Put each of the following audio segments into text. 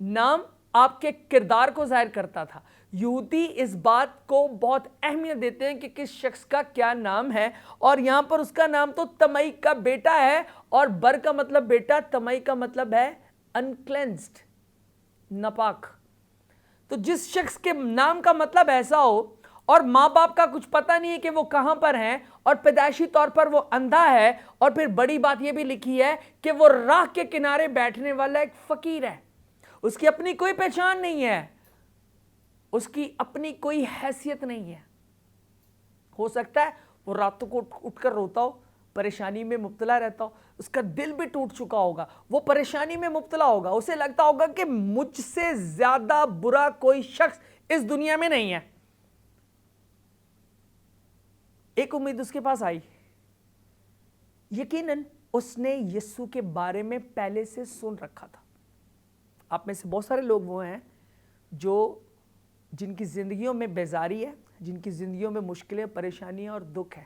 نام آپ کے کردار کو ظاہر کرتا تھا۔ یہودی اس بات کو بہت اہمیت دیتے ہیں کہ کس شخص کا کیا نام ہے، اور یہاں پر اس کا نام تو تمئی کا بیٹا ہے، اور بر کا مطلب بیٹا، تمئی کا مطلب ہے انکلینسڈ، ناپاک۔ تو جس شخص کے نام کا مطلب ایسا ہو اور ماں باپ کا کچھ پتہ نہیں ہے کہ وہ کہاں پر ہیں، اور پیدائشی طور پر وہ اندھا ہے، اور پھر بڑی بات یہ بھی لکھی ہے کہ وہ راہ کے کنارے بیٹھنے والا ایک فقیر ہے، اس کی اپنی کوئی پہچان نہیں ہے، اس کی اپنی کوئی حیثیت نہیں ہے۔ ہو سکتا ہے وہ راتوں کو اٹھ کر روتا ہو، پریشانی میں مبتلا رہتا ہو، اس کا دل بھی ٹوٹ چکا ہوگا، وہ پریشانی میں مبتلا ہوگا، اسے لگتا ہوگا کہ مجھ سے زیادہ برا کوئی شخص اس دنیا میں نہیں ہے۔ ایک امید اس کے پاس آئی، یقیناً اس نے یسوع کے بارے میں پہلے سے سن رکھا تھا۔ آپ میں سے بہت سارے لوگ وہ ہیں جن کی زندگیوں میں بیزاری ہے، جن کی زندگیوں میں مشکلیں، پریشانیاں اور دکھ ہے۔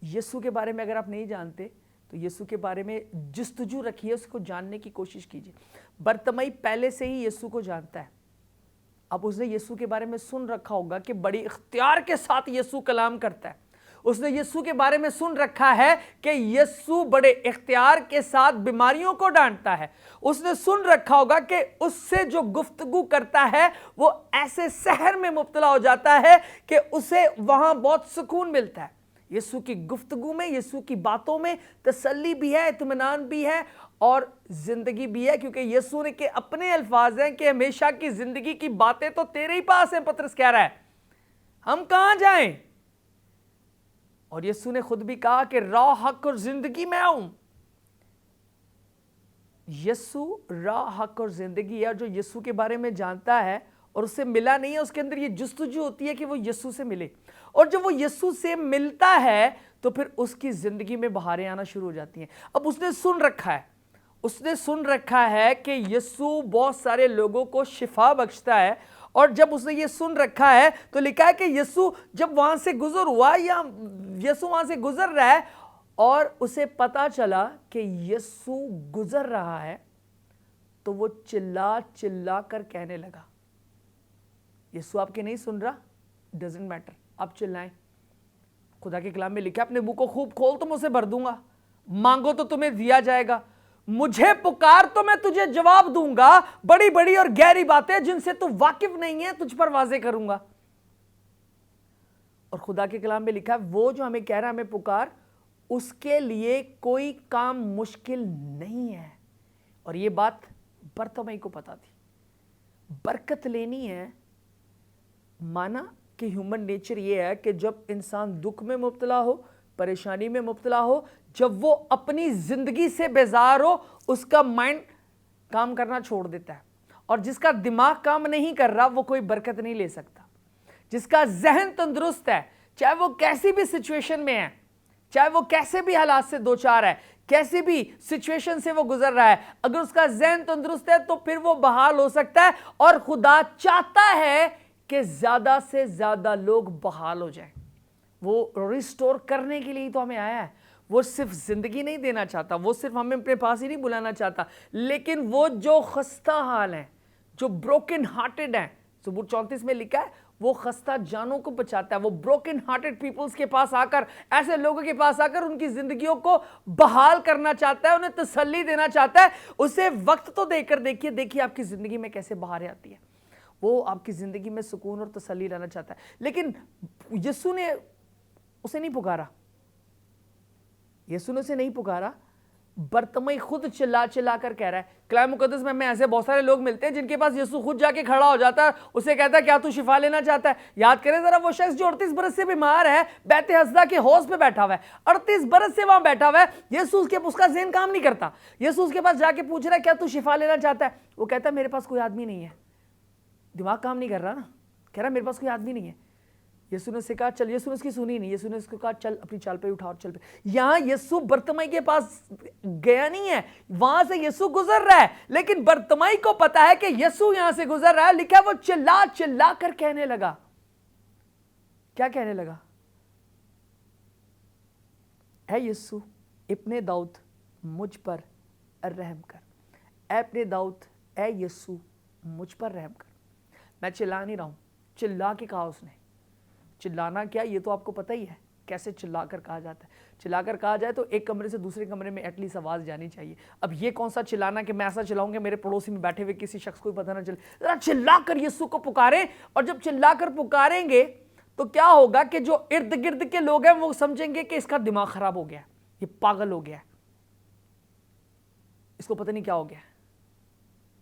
یسوع کے بارے میں اگر آپ نہیں جانتے تو یسوع کے بارے میں جستجو رکھیے، اس کو جاننے کی کوشش کیجیے۔ برتمئی پہلے سے ہی یسوع کو جانتا ہے۔ اب اس نے یسوع کے بارے میں سن رکھا ہوگا کہ بڑی اختیار کے ساتھ یسوع کلام کرتا ہے۔ اس نے یسوع کے بارے میں سن رکھا ہے کہ یسوع بڑے اختیار کے ساتھ بیماریوں کو ڈانٹتا ہے۔ اس نے سن رکھا ہوگا کہ اس سے جو گفتگو کرتا ہے وہ ایسے سحر میں مبتلا ہو جاتا ہے کہ اسے وہاں بہت سکون ملتا ہے۔ یسوع کی گفتگو میں، یسوع کی باتوں میں تسلی بھی ہے، اطمینان بھی ہے اور زندگی بھی ہے، کیونکہ یسوع نے کے اپنے الفاظ ہیں کہ ہمیشہ کی زندگی کی باتیں تو تیرے ہی پاس ہیں۔ پطرس کہہ رہا ہے ہم کہاں جائیں؟ اور یسوع نے خود بھی کہا کہ راہ، حق اور زندگی میں ہوں۔ یسوع راہ، حق اور زندگی ہے، جو یسوع کے بارے میں جانتا ہے اور اس سے ملا نہیں ہے، اس کے اندر یہ جستجو ہوتی ہے کہ وہ یسوع سے ملے، اور جب وہ یسوع سے ملتا ہے تو پھر اس کی زندگی میں بہاریں آنا شروع ہو جاتی ہیں۔ اب اس نے سن رکھا ہے کہ یسوع بہت سارے لوگوں کو شفا بخشتا ہے، اور جب اس نے یہ سن رکھا ہے تو لکھا ہے کہ یسوع جب وہاں سے گزر ہوا، یا یسوع وہاں سے گزر رہا ہے اور اسے پتا چلا کہ یسوع گزر رہا ہے، تو وہ چلا چلا کر کہنے لگا، یسوع آپ کے نہیں سن رہا، ڈزنٹ میٹر، آپ چلائیں۔ خدا کے کلام میں لکھا ہے اپنے منہ کو خوب کھول تو میں اسے بھر دوں گا، مانگو تو تمہیں دیا جائے گا، مجھے پکار تو میں تجھے جواب دوں گا، بڑی بڑی اور گہری باتیں جن سے تو واقف نہیں ہے تجھ پر واضح کروں گا۔ اور خدا کے کلام میں لکھا ہے وہ جو ہمیں کہہ رہا ہے ہمیں پکار، اس کے لیے کوئی کام مشکل نہیں ہے۔ اور یہ بات برتمئی کو پتا تھی۔ برکت لینی ہے، مانا کہ ہیومن نیچر یہ ہے کہ جب انسان دکھ میں مبتلا ہو، پریشانی میں مبتلا ہو، جب وہ اپنی زندگی سے بیزار ہو، اس کا مائنڈ کام کرنا چھوڑ دیتا ہے، اور جس کا دماغ کام نہیں کر رہا وہ کوئی برکت نہیں لے سکتا۔ جس کا ذہن تندرست ہے، چاہے وہ کیسی بھی سچویشن میں ہے، چاہے وہ کیسے بھی حالات سے دوچار ہے، کیسی بھی سچویشن سے وہ گزر رہا ہے، اگر اس کا ذہن تندرست ہے تو پھر وہ بحال ہو سکتا ہے، اور خدا چاہتا ہے کہ زیادہ سے زیادہ لوگ بحال ہو جائیں۔ وہ ریسٹور کرنے کے لیے تو ہمیں آیا ہے، وہ صرف زندگی نہیں دینا چاہتا، وہ صرف ہمیں اپنے پاس ہی نہیں بلانا چاہتا، لیکن وہ جو خستہ حال ہیں، جو بروکن ہارٹڈ ہیں، زبور 34 میں لکھا ہے وہ خستہ جانوں کو بچاتا ہے۔ وہ بروکن ہارٹڈ پیپلز کے پاس آ کر، ایسے لوگوں کے پاس آ کر ان کی زندگیوں کو بحال کرنا چاہتا ہے، انہیں تسلی دینا چاہتا ہے۔ اسے وقت تو دے کر دیکھیے آپ کی زندگی میں کیسے بہاریں آتی ہیں۔ وہ آپ کی زندگی میں سکون اور تسلی لانا چاہتا ہے، لیکن یسوع نے اسے نہیں پکارا، یسوع نے اسے نہیں پکارا۔ برتمئی خود چلا چلا کر کہہ رہا ہے۔ کلام مقدس میں ہمیں ایسے بہت سارے لوگ ملتے ہیں جن کے پاس یسوع خود جا کے کھڑا ہو جاتا ہے، اسے کہتا ہے کیا تو شفا لینا چاہتا ہے؟ یاد کریں ذرا وہ شخص جو 38 برس سے بیمار ہے، بیت حسدہ کے حوض پہ بیٹھا ہوا ہے، 38 برس سے وہاں بیٹھا ہوا ہے، یسوع اس کا ذہن کام نہیں کرتا، یسوع اس کے پاس جا کے پوچھ رہا ہے کیا تو شفا لینا چاہتا ہے؟ وہ کہتا ہے میرے پاس کوئی آدمی نہیں ہے، دماغ کام نہیں کر رہا نا، کہہ رہا میرے پاس کوئی آدمی نہیں ہے۔ یسوع نے اسے کہا چل، یسوع نے اس کی سنی نہیں، یسوع نے اس کو کہا چل اپنی چال پہ اٹھا اور چل پہ۔ یہاں یسوع برتمئی کے پاس گیا نہیں ہے، وہاں سے یسوع گزر رہا ہے، لیکن برتمئی کو پتا ہے کہ یسوع یہاں سے گزر رہا ہے، لکھا ہے وہ چلا چلا کر کہنے لگا۔ کیا کہنے لگا؟ اے یسوع ابن داؤد مجھ پر رحم کر، اے ابن داؤد اے یسوع مجھ پر رحم کر. میں چلا نہیں رہا ہوں, چلا کے کہا اس نے. چلانا کیا یہ تو آپ کو پتہ ہی ہے کیسے چلا کر کہا جاتا ہے. چلا کر کہا جائے تو ایک کمرے سے دوسرے کمرے میں ایٹ لیسٹ آواز جانی چاہیے. اب یہ کون سا چلانا کہ میں ایسا چلاؤں کہ میرے پڑوسی میں بیٹھے ہوئے کسی شخص کو بھی پتہ نہ چلے. ذرا چلا کر یسوع کو پکاریں, اور جب چلا کر پکاریں گے تو کیا ہوگا کہ جو ارد گرد کے لوگ ہیں وہ سمجھیں گے کہ اس کا دماغ خراب ہو گیا, یہ پاگل ہو گیا, اس کو پتہ نہیں کیا ہو گیا.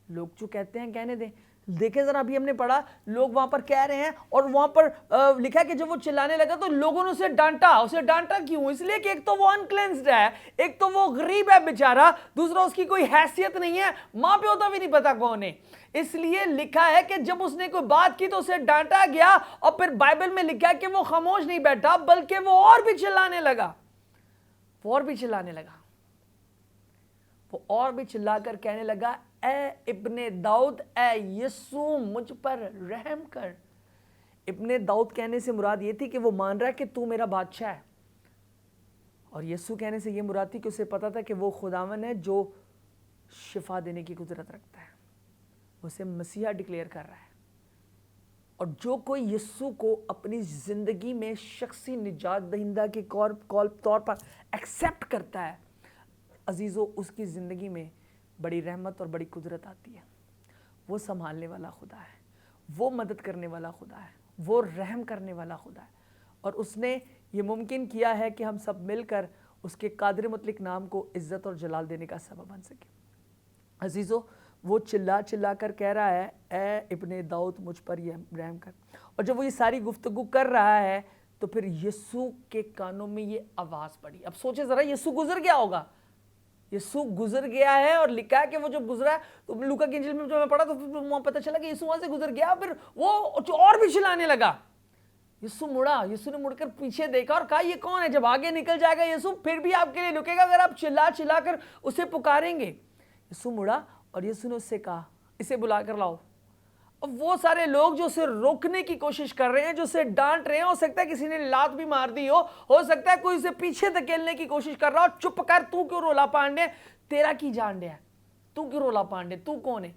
لوگ جو کہتے ہیں کہنے دیں. دیکھیں ذرا ابھی ہم نے پڑھا لوگ وہاں پر کہہ رہے ہیں, اور وہاں پر لکھا ہے کہ جب وہ چلانے لگا تو لوگوں نے اسے ڈانٹا. اسے ڈانٹا کیوں؟ اس لیے کہ ایک تو وہ انکلینسڈ ہے, ایک تو وہ غریب ہے بیچارہ, دوسرا اس کی کوئی حیثیت نہیں ہے, ماں پیو تو بھی نہیں پتا کون ہے. اس لیے لکھا ہے کہ جب اس نے کوئی بات کی تو اسے ڈانٹا گیا, اور پھر بائبل میں لکھا ہے کہ وہ خاموش نہیں بیٹھا بلکہ وہ اور بھی چلانے لگا. وہ اور بھی چلانے لگا. وہ اور بھی چلا کر کہنے لگا اے ابن داؤد, اے یسوع مجھ پر رحم کر. ابن داؤد کہنے سے مراد یہ تھی کہ وہ مان رہا ہے کہ تو میرا بادشاہ ہے, اور یسوع کہنے سے یہ مراد تھی کہ اسے پتا تھا کہ وہ خداوند ہے جو شفا دینے کی قدرت رکھتا ہے. اسے مسیحا ڈکلیئر کر رہا ہے. اور جو کوئی یسوع کو اپنی زندگی میں شخصی نجات دہندہ کے طور پر ایکسیپٹ کرتا ہے, عزیزو اس کی زندگی میں بڑی رحمت اور بڑی قدرت آتی ہے. وہ سنبھالنے والا خدا ہے, وہ مدد کرنے والا خدا ہے, وہ رحم کرنے والا خدا ہے, اور اس نے یہ ممکن کیا ہے کہ ہم سب مل کر اس کے قادر مطلق نام کو عزت اور جلال دینے کا سبب بن سکے. عزیزو وہ چلا کر کہہ رہا ہے اے ابن داؤد مجھ پر یہ رحم کر. اور جب وہ یہ ساری گفتگو کر رہا ہے تو پھر یسوع کے کانوں میں یہ آواز پڑی. اب سوچے ذرا, یسوع گزر گیا ہوگا, یسوع گزر گیا ہے, اور لکھا ہے کہ وہ جب گزرا تو لوکا کی انجیل میں جو میں پڑھا تو وہاں پتہ چلا کہ یسوع وہاں سے گزر گیا, پھر وہ اور بھی چلانے لگا. یسوع مڑا, یسوع نے مڑ کر پیچھے دیکھا اور کہا یہ کون ہے. جب آگے نکل جائے گا یسوع پھر بھی آپ کے لیے رکے گا اگر آپ چلا کر اسے پکاریں گے. یسوع مڑا اور یسوع نے اس سے کہا اسے بلا کر لاؤ. اب وہ سارے لوگ جو اسے روکنے کی کوشش کر رہے ہیں, جو اسے ڈانٹ رہے ہیں, ہو سکتا ہے کسی نے لات بھی مار دی ہو سکتا ہے کوئی اسے پیچھے دھکیلنے کی کوشش کر رہا ہو, چپ کر, تو کیوں رولا پانڈے, تیرا کی جان دیا, تو کیوں رولا پانڈے, تو کون ہے.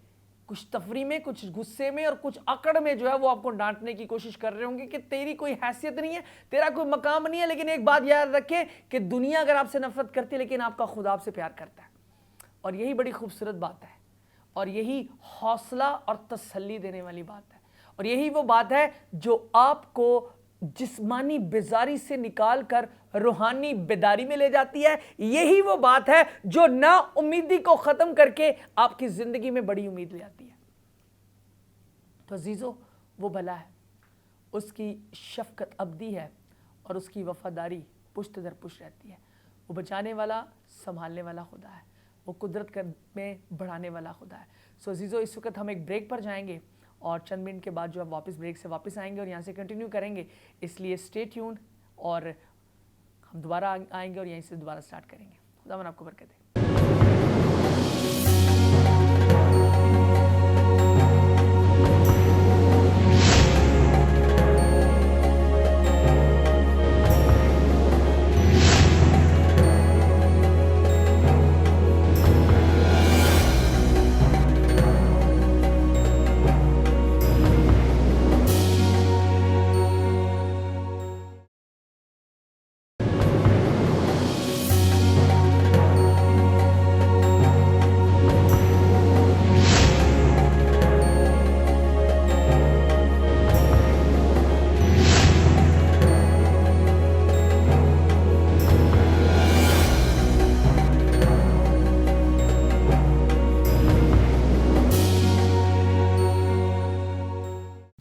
کچھ تفریح میں, کچھ غصے میں اور کچھ اکڑ میں جو ہے وہ آپ کو ڈانٹنے کی کوشش کر رہے ہوں گے کہ تیری کوئی حیثیت نہیں ہے, تیرا کوئی مقام نہیں ہے. لیکن ایک بات یاد رکھیں کہ دنیا اگر آپ سے نفرت کرتی ہے لیکن آپ کا خدا آپ سے پیار کرتا ہے, اور یہی بڑی خوبصورت بات ہے, اور یہی حوصلہ اور تسلی دینے والی بات ہے, اور یہی وہ بات ہے جو آپ کو جسمانی بیزاری سے نکال کر روحانی بیداری میں لے جاتی ہے. یہی وہ بات ہے جو نا امیدی کو ختم کر کے آپ کی زندگی میں بڑی امید لے آتی ہے. تو عزیزو وہ بھلا ہے, اس کی شفقت ابدی ہے, اور اس کی وفاداری پشت در پشت رہتی ہے. وہ بچانے والا, سنبھالنے والا خدا ہے, وہ قدرت میں بڑھانے والا خدا ہے. سو عزیزو اس وقت ہم ایک بریک پر جائیں گے, اور چند منٹ کے بعد جو ہے واپس بریک سے واپس آئیں گے اور یہاں سے کنٹینیو کریں گے. اس لیے اسٹے ٹیون, اور ہم دوبارہ آئیں گے اور یہیں سے دوبارہ سٹارٹ کریں گے. خداوند آپ کو برکت دے.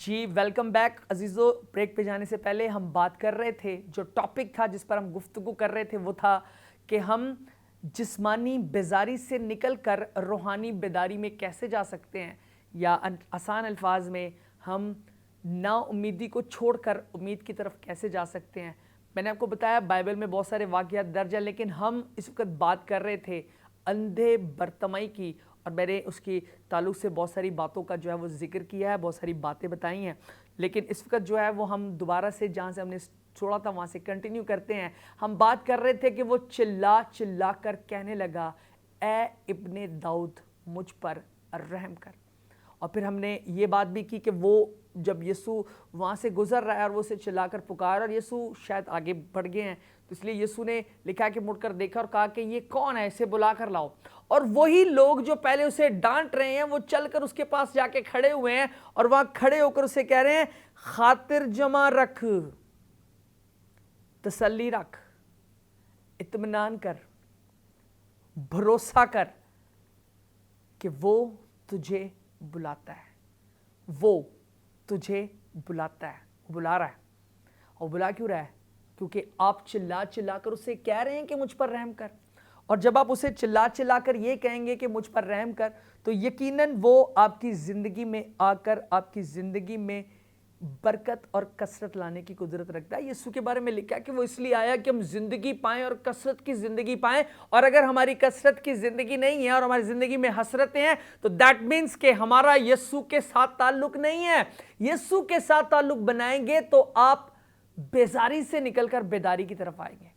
جی ویلکم بیک عزیزو. بریک پہ جانے سے پہلے ہم بات کر رہے تھے, جو ٹاپک تھا جس پر ہم گفتگو کر رہے تھے وہ تھا کہ ہم جسمانی بیزاری سے نکل کر روحانی بیداری میں کیسے جا سکتے ہیں, یا آسان الفاظ میں ہم نا امیدی کو چھوڑ کر امید کی طرف کیسے جا سکتے ہیں. میں نے آپ کو بتایا بائبل میں بہت سارے واقعات درج ہیں, لیکن ہم اس وقت بات کر رہے تھے اندھے برتمائی کی, اور میں نے اس کی تعلق سے بہت ساری باتوں کا جو ہے وہ ذکر کیا ہے, بہت ساری باتیں بتائی ہیں. لیکن اس وقت جو ہے وہ ہم دوبارہ سے جہاں سے ہم نے چھوڑا تھا وہاں سے کنٹینیو کرتے ہیں. ہم بات کر رہے تھے کہ وہ چلا کر کہنے لگا اے ابن داؤد مجھ پر رحم کر. اور پھر ہم نے یہ بات بھی کی کہ وہ جب یسوع وہاں سے گزر رہا ہے اور وہ اسے چلا کر پکار، اور یسوع شاید آگے بڑھ گئے ہیں تو اس لیے یسوع نے لکھا کہ مڑ کر دیکھا اور کہا کہ یہ کون ہے، اسے بلا کر لاؤ. اور وہی لوگ جو پہلے اسے ڈانٹ رہے ہیں وہ چل کر اس کے پاس جا کے کھڑے ہوئے ہیں اور وہاں کھڑے ہو کر اسے کہہ رہے ہیں خاطر جمع رکھ، تسلی رکھ، اطمینان کر، بھروسہ کر کہ وہ تجھے بلاتا ہے، وہ تجھے بلاتا ہے، وہ بلا رہا ہے. اور بلا کیوں رہا ہے؟ کیونکہ آپ چلا چلا کر اسے کہہ رہے ہیں کہ مجھ پر رحم کر. اور جب آپ اسے چلا چلا کر یہ کہیں گے کہ مجھ پر رحم کر تو یقیناً وہ آپ کی زندگی میں آ کر آپ کی زندگی میں برکت اور کثرت لانے کی قدرت رکھتا ہے. یسوع کے بارے میں لکھا کہ وہ اس لیے آیا کہ ہم زندگی پائیں اور کثرت کی زندگی پائیں. اور اگر ہماری کثرت کی زندگی نہیں ہے اور ہماری زندگی میں حسرتیں ہیں تو دیٹ مینس کہ ہمارا یسوع کے ساتھ تعلق نہیں ہے. یسوع کے ساتھ تعلق بنائیں گے تو آپ بیزاری سے نکل کر بیداری کی طرف آئیں گے.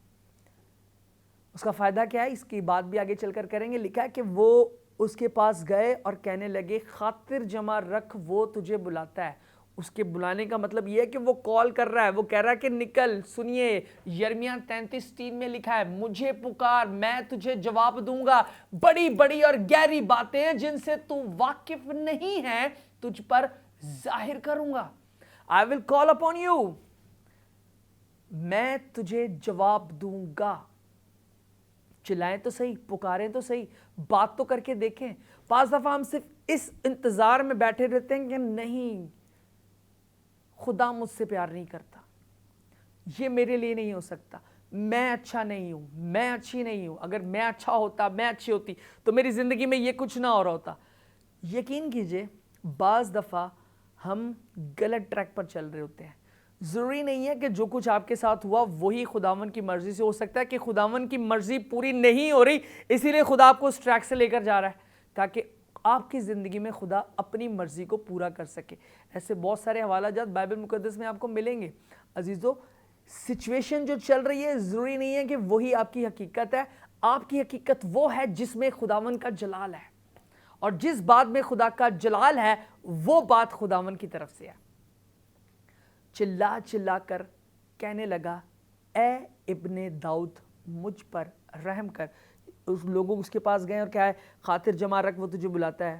اس کا فائدہ کیا ہے؟ اس کی بات بھی آگے چل کر کریں گے. لکھا ہے کہ وہ اس کے پاس گئے اور کہنے لگے خاطر جمع رکھ، وہ تجھے بلاتا ہے. اس کے بلانے کا مطلب یہ ہے کہ وہ کال کر رہا ہے، وہ کہہ رہا ہے کہ نکل. سنیے یرمیہ 33:3 میں لکھا ہے مجھے پکار، میں تجھے جواب دوں گا. بڑی بڑی اور گہری باتیں جن سے تو واقف نہیں ہے تجھ پر ظاہر کروں گا. I will call upon you. میں تجھے جواب دوں گا. چلائیں تو صحیح، پکاریں تو صحیح، بات تو کر کے دیکھیں. بعض دفعہ ہم صرف اس انتظار میں بیٹھے رہتے ہیں کہ نہیں، خدا مجھ سے پیار نہیں کرتا، یہ میرے لیے نہیں ہو سکتا، میں اچھا نہیں ہوں، میں اچھی نہیں ہوں، اگر میں اچھا ہوتا، میں اچھی ہوتی تو میری زندگی میں یہ کچھ نہ ہو رہا ہوتا. یقین کیجئے بعض دفعہ ہم غلط ٹریک پر چل رہے ہوتے ہیں. ضروری نہیں ہے کہ جو کچھ آپ کے ساتھ ہوا وہی خداوند کی مرضی سے. ہو سکتا ہے کہ خداوند کی مرضی پوری نہیں ہو رہی، اسی لیے خدا آپ کو اس ٹریک سے لے کر جا رہا ہے تاکہ آپ کی زندگی میں خدا اپنی مرضی کو پورا کر سکے. ایسے بہت سارے حوالہ جات بائبل مقدس میں آپ کو ملیں گے. عزیزو، سچویشن جو چل رہی ہے ضروری نہیں ہے کہ وہی آپ کی حقیقت ہے. آپ کی حقیقت وہ ہے جس میں خداوند کا جلال ہے، اور جس بات میں خدا کا جلال ہے وہ بات خداوند کی طرف سے ہے. چلا چلا کر کہنے لگا اے ابن داؤد مجھ پر رحم کر. اس لوگوں اس کے پاس گئے اور کیا ہے خاطر جمع رکھ، وہ تجھے بلاتا ہے.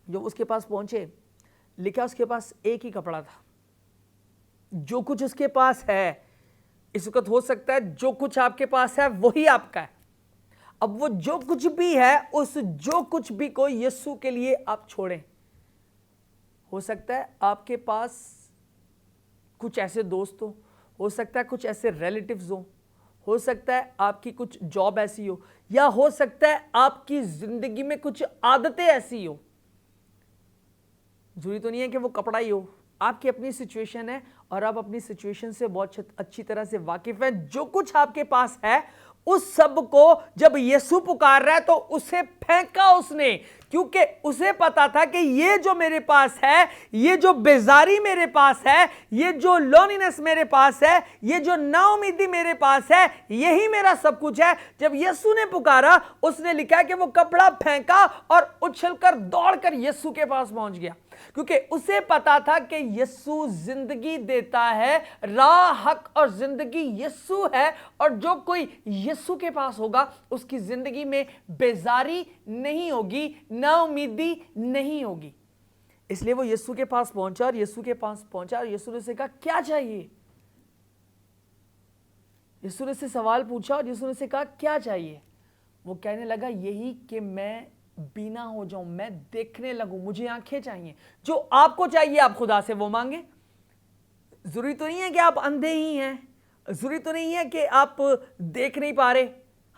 جو اس کے پاس پہنچے، لکھا اس کے پاس ایک ہی کپڑا تھا. جو کچھ اس کے پاس ہے اس وقت ہو سکتا ہے جو کچھ آپ کے پاس ہے وہی آپ کا ہے. اب وہ جو کچھ بھی ہے اس جو کچھ بھی کو یسوع کے لیے آپ چھوڑیں. ہو سکتا ہے آپ کے پاس کچھ ایسے دوست ہو سکتا ہے کچھ ایسے ریلیٹیوز ہو سکتا ہے آپ کی کچھ جاب ایسی ہو، یا ہو سکتا ہے آپ کی زندگی میں کچھ عادتیں ایسی ہو. ضروری تو نہیں ہے کہ وہ کپڑا ہی ہو. آپ کی اپنی سچویشن ہے اور آپ اپنی سچویشن سے بہت اچھی طرح سے واقف ہیں. جو کچھ آپ کے پاس ہے اس سب کو جب یسوع پکار رہا ہے تو اسے پھینکا اس نے، کیونکہ اسے پتا تھا کہ یہ جو میرے پاس ہے، یہ جو بیزاری میرے پاس ہے، یہ جو لونینس میرے پاس ہے، یہ جو نا امیدی میرے پاس ہے، یہی میرا سب کچھ ہے. جب یسوع نے پکارا اس نے لکھا کہ وہ کپڑا پھینکا اور اچھل کر دوڑ کر یسوع کے پاس پہنچ گیا، کیونکہ اسے پتا تھا کہ یسوع زندگی دیتا ہے، راہ حق اور زندگی یسوع ہے. اور جو کوئی یسوع کے پاس ہوگا اس کی زندگی میں بیزاری نہیں ہوگی، نا امیدی نہیں ہوگی. اس لیے وہ یسوع کے پاس پہنچا اور یسوع کے پاس پہنچا اور یسوع نے اسے کہا کیا چاہیے. یسوع نے سے سوال پوچھا اور یسوع نے سے کہا کیا چاہیے. وہ کہنے لگا یہی کہ میں بینا ہو جاؤں، میں دیکھنے لگوں، مجھے آنکھیں چاہیے. جو آپ کو چاہیے آپ خدا سے وہ مانگیں. ضروری تو نہیں ہے کہ آپ اندھے ہی ہیں، ضروری تو نہیں ہے کہ آپ دیکھ نہیں پا رہے.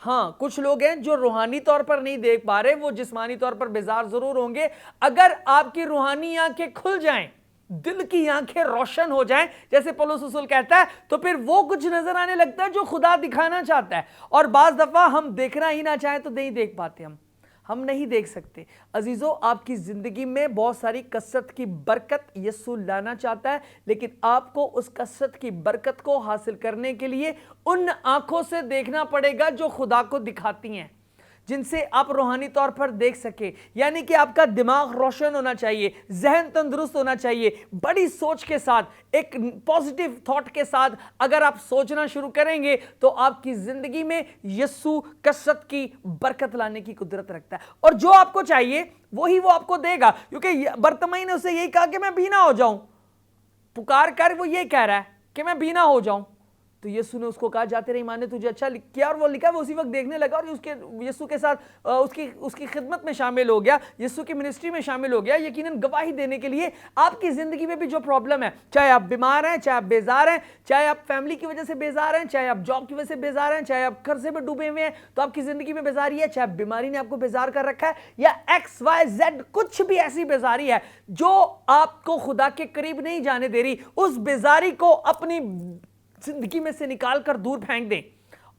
ہاں کچھ لوگ ہیں جو روحانی طور پر نہیں دیکھ پا رہے، وہ جسمانی طور پر بیزار ضرور ہوں گے. اگر آپ کی روحانی آنکھیں کھل جائیں، دل کی آنکھیں روشن ہو جائیں جیسے پولس رسول کہتا ہے، تو پھر وہ کچھ نظر آنے لگتا ہے جو خدا دکھانا چاہتا ہے. اور بعض دفعہ ہم دیکھنا ہی نہ چاہیں تو نہیں دیکھ پاتے، ہم نہیں دیکھ سکتے. عزیزو، آپ کی زندگی میں بہت ساری کثرت کی برکت یسوع لانا چاہتا ہے، لیکن آپ کو اس کثرت کی برکت کو حاصل کرنے کے لیے ان آنکھوں سے دیکھنا پڑے گا جو خدا کو دکھاتی ہیں. جن سے آپ روحانی طور پر دیکھ سکیں. یعنی کہ آپ کا دماغ روشن ہونا چاہیے, ذہن تندرست ہونا چاہیے, بڑی سوچ کے ساتھ, ایک پازیٹیو تھاٹ کے ساتھ اگر آپ سوچنا شروع کریں گے تو آپ کی زندگی میں یسوع کثرت کی برکت لانے کی قدرت رکھتا ہے, اور جو آپ کو چاہیے وہی وہ آپ کو دے گا. کیونکہ برتمائی نے اسے یہی کہا کہ میں بینا ہو جاؤں, پکار کر وہ یہ کہہ رہا ہے کہ میں بینا ہو جاؤں. تو یسوع نے اس کو کہا جا تیرے ایمان نے تجھے اچھا کیا, اور وہ لکھا وہ اسی وقت دیکھنے لگا اور یسوع کے ساتھ اس کی خدمت میں شامل ہو گیا, یسوع کی منسٹری میں شامل ہو گیا, یقیناً گواہی دینے کے لیے. آپ کی زندگی میں بھی جو پرابلم ہے, چاہے آپ بیمار ہیں, چاہے آپ بیزار ہیں, چاہے آپ فیملی کی وجہ سے بیزار ہیں, چاہے آپ جاب کی وجہ سے بیزار ہیں, چاہے آپ قرضے میں ڈوبے ہوئے ہیں تو آپ کی زندگی میں بیزاری ہے, چاہے بیماری نے آپ کو بیزار کر رکھا ہے, یا ایکس وائی زیڈ کچھ بھی ایسی بیزاری ہے جو آپ کو خدا کے قریب نہیں جانے دے رہی, اس بیزاری کو اپنی زندگی میں سے نکال کر دور پھینک دیں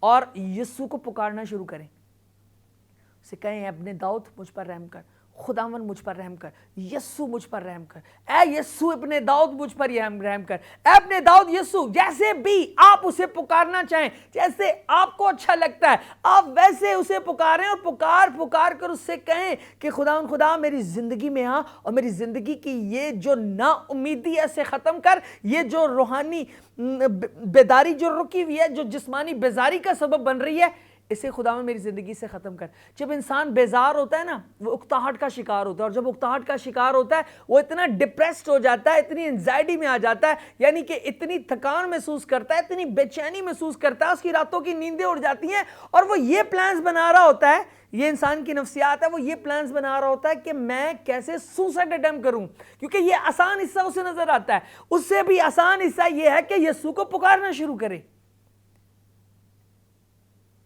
اور یسوع کو پکارنا شروع کریں. اسے کہیں اے ابن داؤد مجھ پر رحم کر, خداوند مجھ پر رحم کر, یسوع مجھ پر رحم کر, اے یسوع ابن داؤد مجھ پر رحم کر, اے ابن داؤد یسوع. جیسے بھی آپ اسے پکارنا چاہیں, جیسے آپ کو اچھا لگتا ہے آپ ویسے اسے پکاریں, اور پکار کر اس سے کہیں کہ خداوند خدا میری زندگی میں آ اور میری زندگی کی یہ جو نا امیدی ہے اسے ختم کر, یہ جو روحانی بیداری جو رکی ہوئی ہے, جو جسمانی بیزاری کا سبب بن رہی ہے, اسے خداوند میری زندگی سے ختم کر. جب انسان بیزار ہوتا ہے نا, وہ اکتاہٹ کا شکار ہوتا ہے, اور جب اکتاہٹ کا شکار ہوتا ہے وہ اتنا ڈپریسڈ ہو جاتا ہے, اتنی انزائٹی میں آ جاتا ہے, یعنی کہ اتنی تھکان محسوس کرتا ہے, اتنی بے چینی محسوس کرتا ہے, اس کی راتوں کی نیندیں اڑ جاتی ہیں, اور وہ یہ پلانز بنا رہا ہوتا ہے, یہ انسان کی نفسیات ہے, وہ یہ پلانز بنا رہا ہوتا ہے کہ میں کیسے سوسائڈ اٹیمپٹ کروں, کیونکہ یہ آسان حصہ اسے نظر آتا ہے. اس سے بھی آسان حصہ یہ ہے کہ یسوع کو پکارنا شروع کرے.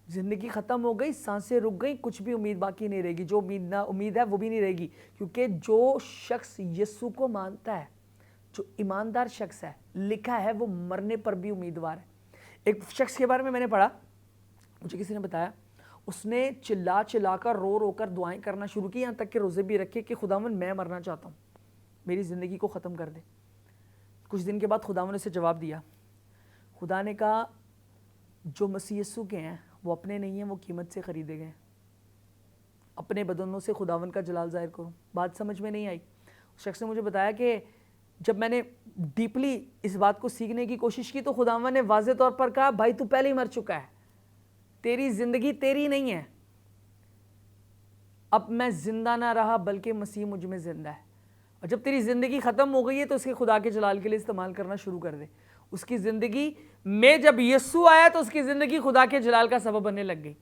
زندگی ختم ہو گئی, سانسیں رک گئی, کچھ بھی امید باقی نہیں رہے گی, جو امید ہے وہ بھی نہیں رہے گی, کیونکہ جو شخص یسوع کو مانتا ہے, جو ایماندار شخص ہے, لکھا ہے وہ مرنے پر بھی امیدوار ہے. ایک شخص کے بارے میں نے پڑھا, مجھے کسی نے بتایا, اس نے چلا کر رو کر دعائیں کرنا شروع کی, یہاں تک کہ روزے بھی رکھے کہ خداوند میں مرنا چاہتا ہوں, میری زندگی کو ختم کر دے. کچھ دن کے بعد خداوند نے اسے جواب دیا. خدا نے کہا جو مسیح یسوع کے ہیں وہ اپنے نہیں ہیں, وہ قیمت سے خریدے گئے, اپنے بدنوں سے خداوند کا جلال ظاہر کرو. بات سمجھ میں نہیں آئی. اس شخص نے مجھے بتایا کہ جب میں نے ڈیپلی اس بات کو سیکھنے کی کوشش کی تو خداوند نے واضح طور پر کہا بھائی تو پہلے ہی مر چکا ہے, تیری زندگی تیری نہیں ہے, اب میں زندہ نہ رہا بلکہ مسیح مجھ میں زندہ ہے, اور جب تیری زندگی ختم ہو گئی ہے تو اس کے خدا کے جلال کے لیے استعمال کرنا شروع کر دے. اس کی زندگی میں جب یسوع آیا تو اس کی زندگی خدا کے جلال کا سبب بننے لگ گئی.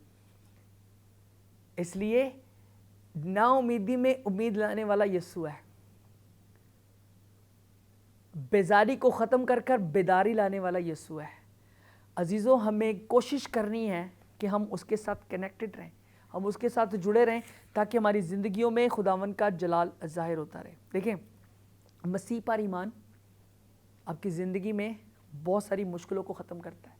اس لیے نا امیدی میں امید لانے والا یسوع ہے, بیزاری کو ختم کر کر بیداری لانے والا یسوع ہے. عزیزوں, ہمیں کوشش کرنی ہے کہ ہم اس کے ساتھ کنیکٹڈ رہیں, ہم اس کے ساتھ جڑے رہیں تاکہ ہماری زندگیوں میں خداوند کا جلال ظاہر ہوتا رہے. دیکھیں, مسیح پر ایمان آپ کی زندگی میں بہت ساری مشکلوں کو ختم کرتا ہے.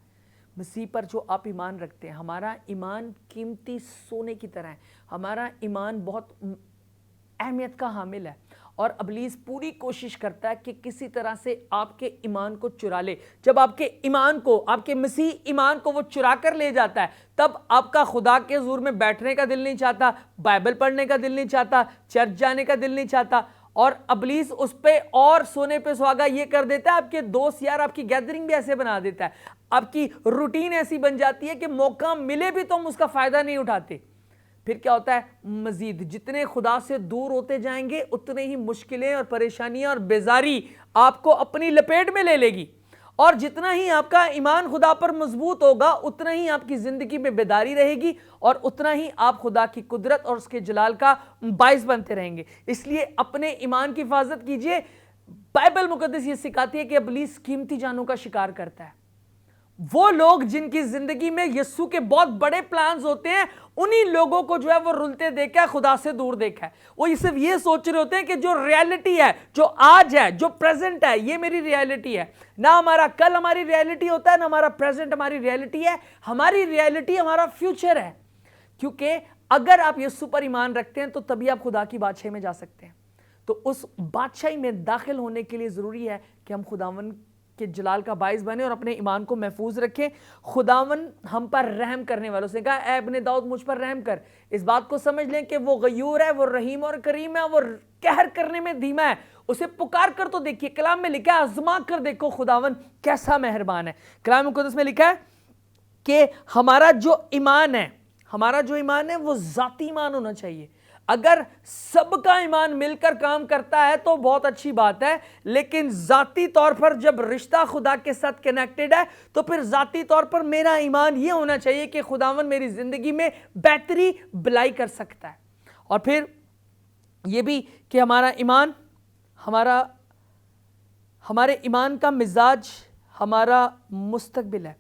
مسیح پر جو آپ ایمان رکھتے ہیں, ہمارا ایمان قیمتی سونے کی طرح ہے, ہمارا ایمان بہت اہمیت کا حامل ہے, اور ابلیس پوری کوشش کرتا ہے کہ کسی طرح سے آپ کے ایمان کو چرا لے. جب آپ کے ایمان کو, آپ کے مسیح ایمان کو وہ چرا کر لے جاتا ہے, تب آپ کا خدا کے حضور میں بیٹھنے کا دل نہیں چاہتا, بائبل پڑھنے کا دل نہیں چاہتا, چرچ جانے کا دل نہیں چاہتا, اور ابلیس اس پہ اور سونے پہ سہاگا یہ کر دیتا ہے, آپ کے دوست یار, آپ کی گیدرنگ بھی ایسے بنا دیتا ہے, آپ کی روٹین ایسی بن جاتی ہے کہ موقع ملے بھی تو ہم اس کا فائدہ نہیں اٹھاتے. پھر کیا ہوتا ہے, مزید جتنے خدا سے دور ہوتے جائیں گے اتنے ہی مشکلیں اور پریشانیاں اور بیزاری آپ کو اپنی لپیٹ میں لے لے گی, اور جتنا ہی آپ کا ایمان خدا پر مضبوط ہوگا اتنا ہی آپ کی زندگی میں بیداری رہے گی, اور اتنا ہی آپ خدا کی قدرت اور اس کے جلال کا باعث بنتے رہیں گے. اس لیے اپنے ایمان کی حفاظت کیجئے. بائبل مقدس یہ سکھاتی ہے کہ ابلیس قیمتی جانوں کا شکار کرتا ہے. وہ لوگ جن کی زندگی میں یسوع کے بہت بڑے پلانز ہوتے ہیں, انہی لوگوں کو جو ہے وہ رلتے دیکھا ہے, خدا سے دور دیکھا ہے. وہ صرف یہ سوچ رہے ہوتے ہیں کہ جو ریالٹی ہے, جو آج ہے, جو پریزنٹ ہے, یہ میری ریالٹی ہے. نہ ہمارا کل ہماری ریالٹی ہوتا ہے, نہ ہمارا پریزنٹ ہماری ریالٹی ہے. ہماری ریالٹی ہمارا فیوچر ہے, کیونکہ اگر آپ یسوع پر ایمان رکھتے ہیں تو تبھی آپ خدا کی بادشاہی میں جا سکتے ہیں. تو اس بادشاہی میں داخل ہونے کے لیے ضروری ہے کہ ہم خداوند کے جلال کا باعث بنے اور اپنے ایمان کو محفوظ رکھیں۔ خداون ہم پر رحم کرنے والوں سے کہا اے ابن داؤد مجھ پر رحم کر۔ اس بات کو سمجھ لیں کہ وہ غیور ہے، وہ رحیم اور کریم ہے، وہ قہر کرنے میں دھیما ہے۔ اسے پکار کر تو دیکھیے، کلام میں لکھا ہے آزما کر دیکھو خداون کیسا مہربان ہے۔ کلام مقدس میں لکھا ہے کہ ہمارا جو ایمان ہے وہ ذاتی ایمان ہونا چاہیے۔ اگر سب کا ایمان مل کر کام کرتا ہے تو بہت اچھی بات ہے، لیکن ذاتی طور پر جب رشتہ خدا کے ساتھ کنیکٹڈ ہے تو پھر ذاتی طور پر میرا ایمان یہ ہونا چاہیے کہ خداوند میری زندگی میں بہتری بلائی کر سکتا ہے۔ اور پھر یہ بھی کہ ہمارے ایمان کا مزاج ہمارا مستقبل ہے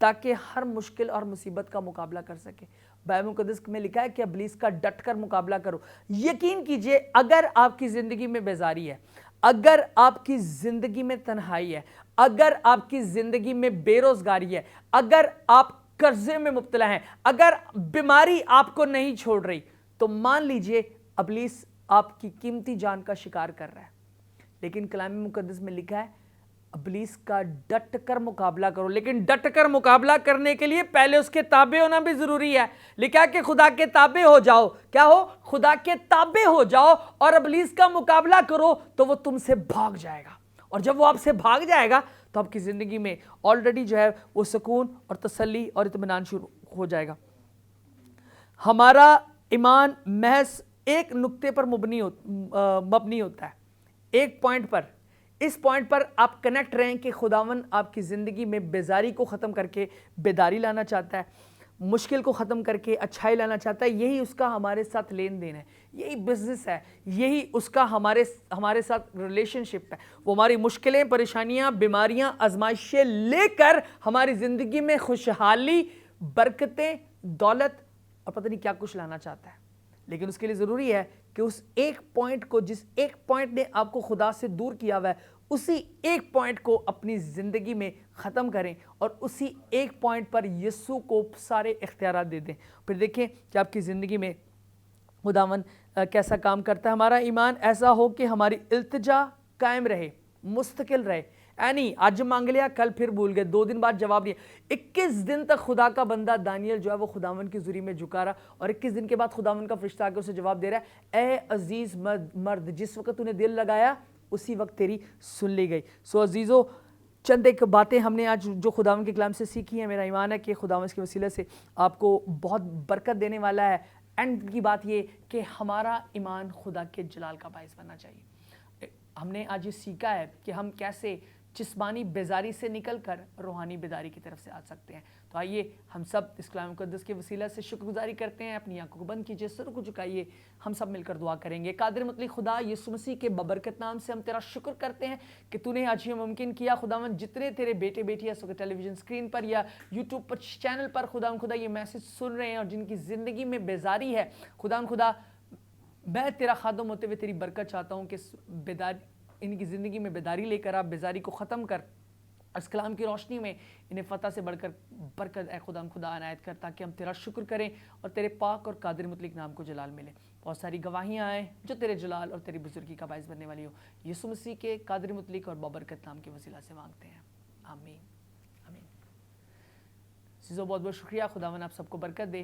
تاکہ ہر مشکل اور مصیبت کا مقابلہ کر سکے۔ بائبل مقدس میں لکھا ہے کہ ابلیس کا ڈٹ کر مقابلہ کرو۔ یقین کیجئے اگر آپ کی زندگی میں بیزاری ہے، اگر آپ کی زندگی میں تنہائی ہے، اگر آپ کی زندگی میں بے روزگاری ہے، اگر آپ قرضے میں مبتلا ہیں، اگر بیماری آپ کو نہیں چھوڑ رہی، تو مان لیجئے ابلیس آپ کی قیمتی جان کا شکار کر رہا ہے۔ لیکن کلام مقدس میں لکھا ہے ابلیس کا ڈٹ کر مقابلہ کرو، لیکن ڈٹ کر مقابلہ کرنے کے لیے پہلے اس کے تابع ہونا بھی ضروری ہے۔ لکھا ہے کہ خدا کے تابع ہو جاؤ، کیا ہو؟ خدا کے تابع ہو جاؤ اور ابلیس کا مقابلہ کرو تو وہ تم سے بھاگ جائے گا، اور جب وہ آپ سے بھاگ جائے گا تو آپ کی زندگی میں آلریڈی جو ہے وہ سکون اور تسلی اور اطمینان شروع ہو جائے گا۔ ہمارا ایمان محض ایک نقطے پر مبنی ہوتا ہے، ایک پوائنٹ پر۔ اس پوائنٹ پر آپ کنیکٹ رہیں کہ خداون آپ کی زندگی میں بیزاری کو ختم کر کے بیداری لانا چاہتا ہے، مشکل کو ختم کر کے اچھائی لانا چاہتا ہے۔ یہی اس کا ہمارے ساتھ لین دین ہے، یہی بزنس ہے، یہی اس کا ہمارے ساتھ ریلیشن شپ ہے۔ وہ ہماری مشکلیں، پریشانیاں، بیماریاں، آزمائشیں لے کر ہماری زندگی میں خوشحالی، برکتیں، دولت اور پتہ نہیں کیا کچھ لانا چاہتا ہے۔ لیکن اس کے لیے ضروری ہے کہ اس ایک پوائنٹ کو، جس ایک پوائنٹ نے آپ کو خدا سے دور کیا ہوا ہے، اسی ایک پوائنٹ کو اپنی زندگی میں ختم کریں اور اسی ایک پوائنٹ پر یسوع کو سارے اختیارات دے دیں۔ پھر دیکھیں کہ آپ کی زندگی میں خداوند کیسا کام کرتا ہے۔ ہمارا ایمان ایسا ہو کہ ہماری التجا قائم رہے، مستقل رہے۔ نہیں آج مانگ لیا کل پھر بھول گئے، 2 دن بعد جواب دیا۔ 21 دن تک خدا کا بندہ دانیل جو ہے وہ خداوند کی حضوری میں جھکا رہا، اور 21 دن کے بعد خداوند کا فرشتہ آ کے اسے جواب دے رہا ہے اے عزیز مرد، جس وقت تو نے دل لگایا اسی وقت تیری سن لی گئی۔ سو عزیزو، چند ایک باتیں ہم نے آج جو خداوند کے کلام سے سیکھی ہیں۔ میرا ایمان ہے کہ خداوند اس کے وسیلے سے آپ کو بہت برکت دینے والا ہے۔ اینڈ کی بات یہ کہ ہمارا ایمان خدا کے جلال کا باعث بننا چاہیے۔ ہم نے آج یہ سیکھا ہے کہ ہم کیسے جسمانی بیزاری سے نکل کر روحانی بیداری کی طرف سے آ سکتے ہیں۔ تو آئیے ہم سب اس کلام مقدس کے وسیلہ سے شکر گزاری کرتے ہیں، اپنی آنکھوں کو بند کیجئے، سر کو جھکائیے، ہم سب مل کر دعا کریں گے۔ قادر مطلق خدا یسوع مسیح کے ببرکت نام سے ہم تیرا شکر کرتے ہیں کہ تو نے آج یہ ممکن کیا۔ خداوند جتنے تیرے بیٹے بیٹیاں اس وقت ٹیلی ویژن اسکرین پر یا یوٹیوب پر چینل پر خدا یہ میسج سن رہے ہیں اور جن کی زندگی میں بیزاری ہے، خدا میں تیرا خادم ہوتے ہوئے تیری برکت چاہتا ہوں کہ ان کی زندگی میں بیداری لے کر آپ بیزاری کو ختم کر اس کلام کی روشنی میں انہیں فتح سے بڑھ کر برکت اے خدا عنایت کر، تاکہ ہم تیرا شکر کریں اور تیرے پاک اور قادر مطلق نام کو جلال ملے۔ بہت ساری گواہیاں آئیں جو تیرے جلال اور تیری بزرگی کا باعث بننے والی ہو۔ یسوع مسیح کے قادر مطلق اور بابرکت نام کے وسیلہ سے مانگتے ہیں، آمین آمین۔ عزیزو بہت بہت شکریہ، خداوند آپ سب کو برکت دے۔